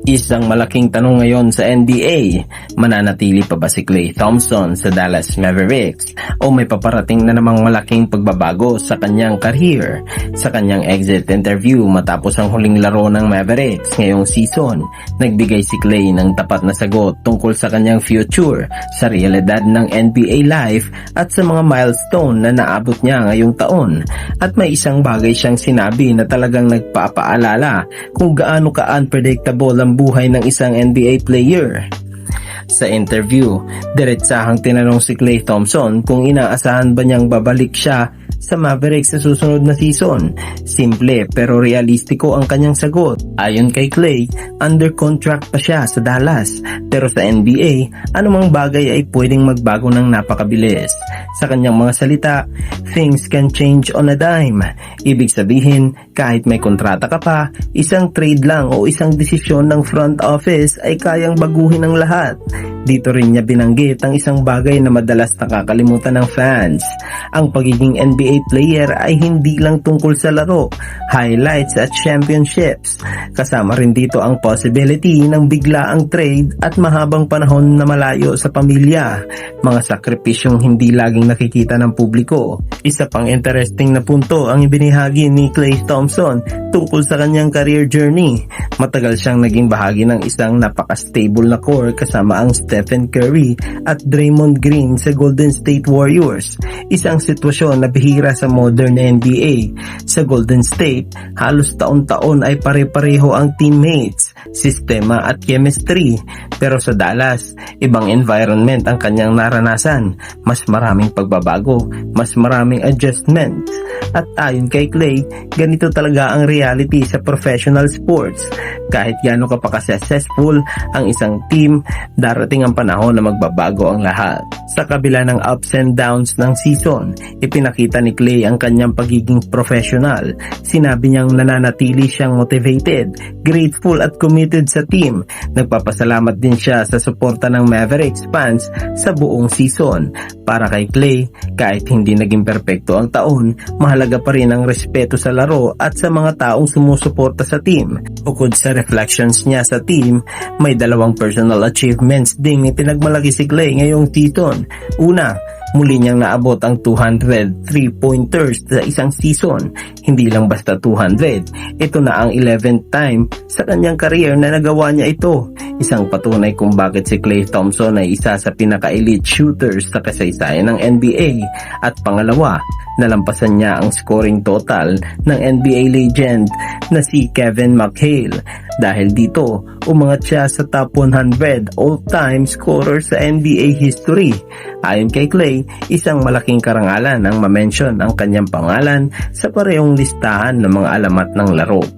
Isang malaking tanong ngayon sa NBA, mananatili pa ba si Klay Thompson sa Dallas Mavericks o may paparating na namang malaking pagbabago sa kanyang career? Sa kanyang exit interview matapos ang huling laro ng Mavericks ngayong season, nagbigay si Klay ng tapat na sagot tungkol sa kanyang future, sa realidad ng NBA life at sa mga milestone na naabot niya ngayong taon. At may isang bagay siyang sinabi na talagang nagpapaalala kung gaano ka-unpredictable ang buhay ng isang NBA player. Sa interview, diretsahang tinanong si Klay Thompson kung inaasahan ba niyang babalik siya sa Mavericks sa susunod na season. Simple pero realistiko ang kanyang sagot. Ayon kay Klay, under contract pa siya sa Dallas, pero sa NBA, anumang bagay ay pwedeng magbago ng napakabilis. Sa kanyang mga salita, things can change on a dime. Ibig sabihin, kahit may kontrata ka pa, isang trade lang o isang desisyon ng front office ay kayang baguhin ang lahat. Dito rin niya binanggit ang isang bagay na madalas nakakalimutan ng fans. Ang pagiging NBA player ay hindi lang tungkol sa laro, highlights at championships. Kasama rin dito ang possibility ng biglaang trade at mahabang panahon na malayo sa pamilya. Mga sakripisyong hindi laging nakikita ng publiko. Isa pang interesting na punto ang ibinahagi ni Klay Thompson tungkol sa kanyang career journey. Matagal siyang naging bahagi ng isang napaka-stable na core kasama ang Stephen Curry at Draymond Green sa Golden State Warriors. Isang sitwasyon na bihira sa modern NBA. Sa Golden State, halos taon-taon ay pare-pareho ang teammates, sistema at chemistry. Pero sa Dallas, ibang environment ang kanyang naranasan. Mas maraming pagbabago, mas maraming adjustments. At ayon kay Klay, ganito talaga ang reality sa professional sports. Kahit gaano ka pa ka-successful ang isang team, darating ang panahon na magbabago ang lahat. Sa kabila ng ups and downs ng season, ipinakita ni Klay ang kanyang pagiging professional. Sinabi niyang nananatili siyang motivated, grateful at committed sa team. Nagpapasalamat din siya sa suporta ng Mavericks fans sa buong season. Para kay Klay, kahit hindi naging perpekto ang taon, mahalaga pa rin ang respeto sa laro at sa mga taong sumusuporta sa team. Bukod sa reflections niya sa team, may dalawang personal achievements ding ipinagmalaki si Klay ngayong season. Una, muli niyang naabot ang 200 3-pointers sa isang season. Hindi lang basta 200, ito na ang 11th time sa kanyang career na nagawa niya ito. Isang patunay kung bakit si Klay Thompson ay isa sa pinaka-elite shooters sa kasaysayan ng NBA. At pangalawa, nalampasan niya ang scoring total ng NBA legend na si Kevin McHale. Dahil dito, umangat siya sa top 100 all-time scorer sa NBA history. Ayon kay Klay, isang malaking karangalan ang ma-mention ang kanyang pangalan sa parehong listahan ng mga alamat ng laro.